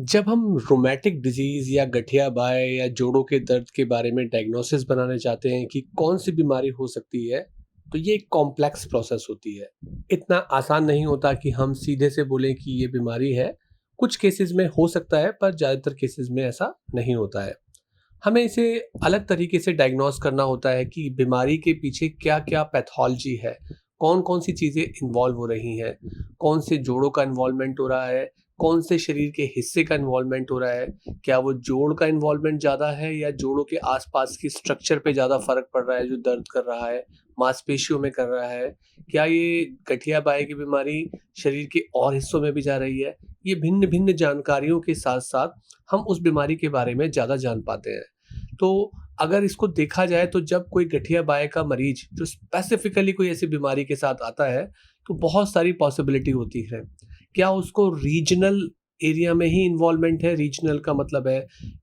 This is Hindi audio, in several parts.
जब हम रोमैटिक डिजीज़ या गठिया-बाय या जोड़ों के दर्द के बारे में डायग्नोसिस बनाने चाहते हैं कि कौन-सी बीमारी हो सकती है, तो ये एक कॉम्प्लेक्स प्रोसेस होती है। इतना आसान नहीं होता कि हम सीधे से बोलें कि ये बीमारी है। कुछ केसेज़ में हो सकता है, पर ज़्यादातर केसेज़ में ऐसा नहीं होता है। हमें इसे अलग तरीके से डायग्नोस करना होता है कि बीमारी के पीछे क्या-क्या पैथोलॉजी है, कौन-कौन सी चीज़ें इन्वॉल्व हो रही हैं, कौन से जोड़ों का इन्वॉल्वमेंट हो रहा है, कौन से शरीर के हिस्से का इन्वॉल्वमेंट हो रहा है, क्या वो जोड़ का इन्वॉल्वमेंट ज़्यादा है या जोड़ों के आसपास की स्ट्रक्चर पे ज़्यादा फ़र्क पड़ रहा है जो दर्द कर रहा है, मांसपेशियों में कर रहा है, क्या ये गठिया-बाय की बीमारी शरीर के और हिस्सों में भी जा रही है। ये भिन्न-भिन्न जानकारियों के साथ-साथ हम उस बीमारी के बारे में ज़्यादा जान पाते हैं। तो अगर इसको देखा जाए तो जब कोई गठिया-बाय का मरीज़ जो स्पेसिफ़िकली कोई ऐसी बीमारी के साथ आता है, तो बहुत सारी पॉसिबिलिटी होती है। क्या उसको रीजनल एरिया में ही इन्वॉल्वमेंट है? रीजनल का मतलब है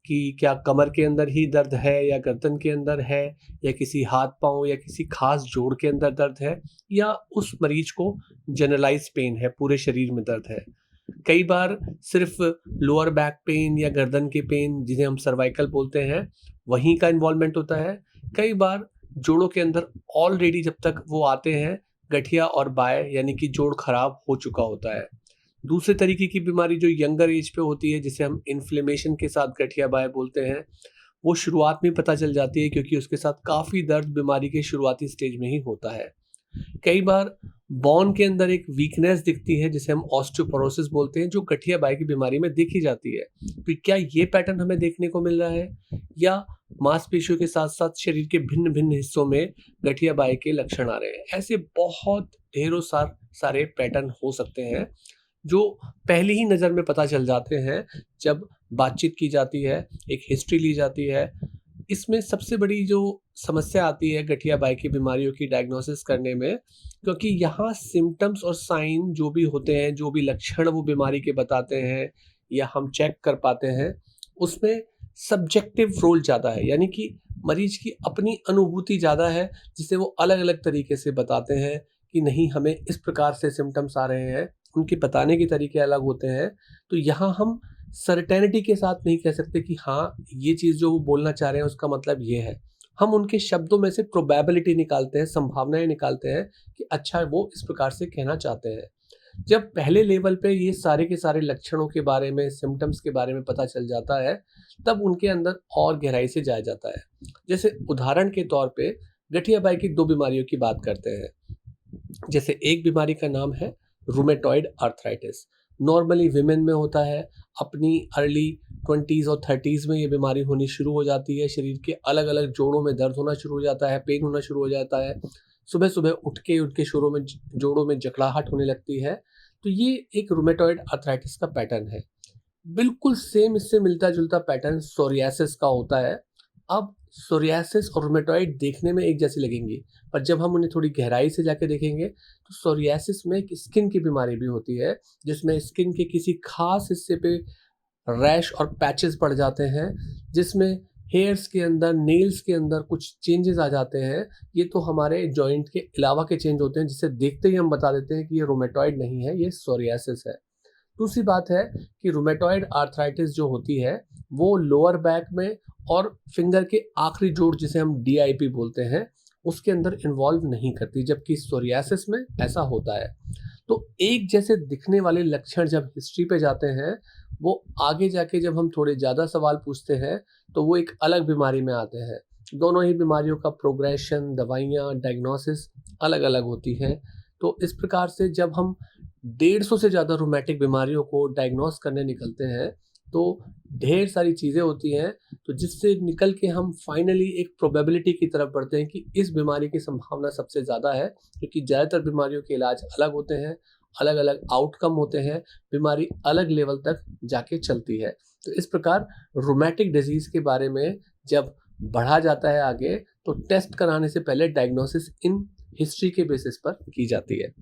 कि क्या कमर के अंदर ही दर्द है या गर्दन के अंदर है या किसी हाथ-पाँव या किसी ख़ास जोड़ के अंदर दर्द है या उस मरीज़ को जनरलाइज़्ड पेन है, पूरे शरीर में दर्द है। कई बार सिर्फ लोअर बैक पेन या गर्दन के पेन जिन्हें हम सर्वाइकल बोलते हैं, वहीं का इन्वॉल्वमेंट होता है। कई बार जोड़ों के अंदर ऑलरेडी जब तक वो आते हैं, गठिया और बाय यानी कि जोड़ खराब हो चुका होता है। दूसरे तरीके की बीमारी जो यंगर एज पे होती है, जिसे हम इन्फ्लेमेशन के साथ गठिया बाय बोलते हैं, वो शुरुआत में पता चल जाती है क्योंकि उसके साथ काफ़ी दर्द बीमारी के शुरुआती स्टेज में ही होता है। कई बार बोन के अंदर एक वीकनेस दिखती है जिसे हम ऑस्टियोपोरोसिस बोलते हैं, जो गठिया बाय की बीमारी में देखी जाती है। तो क्या ये पैटर्न हमें देखने को मिल रहा है या मांसपेशियों के साथ-साथ शरीर के भिन्न-भिन्न हिस्सों में गठिया बाय के लक्षण आ रहे हैं? ऐसे बहुत ढेरों सारे पैटर्न हो सकते हैं जो पहली ही नज़र में पता चल जाते हैं जब बातचीत की जाती है, एक हिस्ट्री ली जाती है। इसमें सबसे बड़ी जो समस्या आती है गठिया बाय की बीमारियों की डायग्नोसिस करने में, क्योंकि यहाँ सिम्पटम्स और साइन जो भी होते हैं, जो भी लक्षण वो बीमारी के बताते हैं या हम चेक कर पाते हैं, उसमें सब्जेक्टिव रोल ज़्यादा है। यानी कि मरीज़ की अपनी अनुभूति ज़्यादा है, जिसे वो अलग-अलग तरीके से बताते हैं कि नहीं हमें इस प्रकार से सिम्पटम्स आ रहे हैं, उनके बताने के तरीके अलग होते हैं। तो यहाँ हम सर्टेनिटी के साथ नहीं कह सकते कि हाँ, ये चीज़ जो वो बोलना चाह रहे हैं उसका मतलब ये है। हम उनके शब्दों में से प्रोबेबिलिटी निकालते हैं, संभावनाएँ निकालते हैं कि अच्छा वो इस प्रकार से कहना चाहते हैं। जब पहले लेवल पे ये सारे के सारे लक्षणों के बारे में, सिम्पटम्स के बारे में पता चल जाता है, तब उनके अंदर और गहराई से जाया जाता है। जैसे उदाहरण के तौर पे गठिया बाय की 2 बीमारियों की बात करते हैं। जैसे एक बीमारी का नाम है रूमेटॉइड आर्थराइटिस। नॉर्मली विमेन में होता है, अपनी अर्ली 20s और 30s में ये बीमारी होनी शुरू हो जाती है, शरीर के अलग-अलग जोड़ों में दर्द होना शुरू हो जाता है, पेन होना शुरू हो जाता है। सुबह-सुबह उठ के शुरू में जोड़ों में जकड़ाहट होने लगती है। तो ये एक रूमेटॉइड आर्थराइटिस का पैटर्न है। बिल्कुल सेम इससे मिलता-जुलता पैटर्न सोरियासिस का होता है। अब सोरियासिस और रूमेटॉइड देखने में एक जैसी लगेंगी, पर जब हम उन्हें थोड़ी गहराई से जाके देखेंगे, तो सोरियासिस में एक स्किन की बीमारी भी होती है, जिसमें स्किन के किसी खास हिस्से पे रैश और पैचेस पड़ जाते हैं, जिसमें हेयर्स के अंदर, नेल्स के अंदर कुछ चेंजेस आ जाते हैं। ये तो हमारे जॉइंट के अलावा के चेंज होते हैं, जिसे देखते ही हम बता देते हैं कि ये रूमेटॉइड नहीं है, ये सोरियासिस है। दूसरी बात है कि रूमेटॉइड आर्थराइटिस जो होती है, वो लोअर बैक में और फिंगर के आखिरी जोड़ जिसे हम डीआईपी बोलते हैं, उसके अंदर इन्वॉल्व नहीं करती, जबकि सोरियासिस में ऐसा होता है। तो एक जैसे दिखने वाले लक्षण जब हिस्ट्री पे जाते हैं, वो आगे जाके जब हम थोड़े ज़्यादा सवाल पूछते हैं, तो वो एक अलग बीमारी में आते हैं। दोनों ही बीमारियों का प्रोग्रेशन, दवाइयाँ, डायग्नोसिस अलग-अलग होती हैं। तो इस प्रकार से जब हम 150 से ज़्यादा रूमेटिक बीमारियों को डायग्नोस करने निकलते हैं, तो ढेर सारी चीज़ें होती हैं, तो जिससे निकल के हम फाइनली एक प्रोबेबिलिटी की तरफ बढ़ते हैं कि इस बीमारी की संभावना सबसे ज़्यादा है, क्योंकि ज़्यादातर बीमारियों के इलाज अलग होते हैं, अलग-अलग आउटकम होते हैं, बीमारी अलग लेवल तक जाके चलती है। तो इस प्रकार रूमेटिक डिज़ीज़ के बारे में जब बढ़ा जाता है आगे, तो टेस्ट कराने से पहले डायग्नोसिस इन हिस्ट्री के बेसिस पर की जाती है।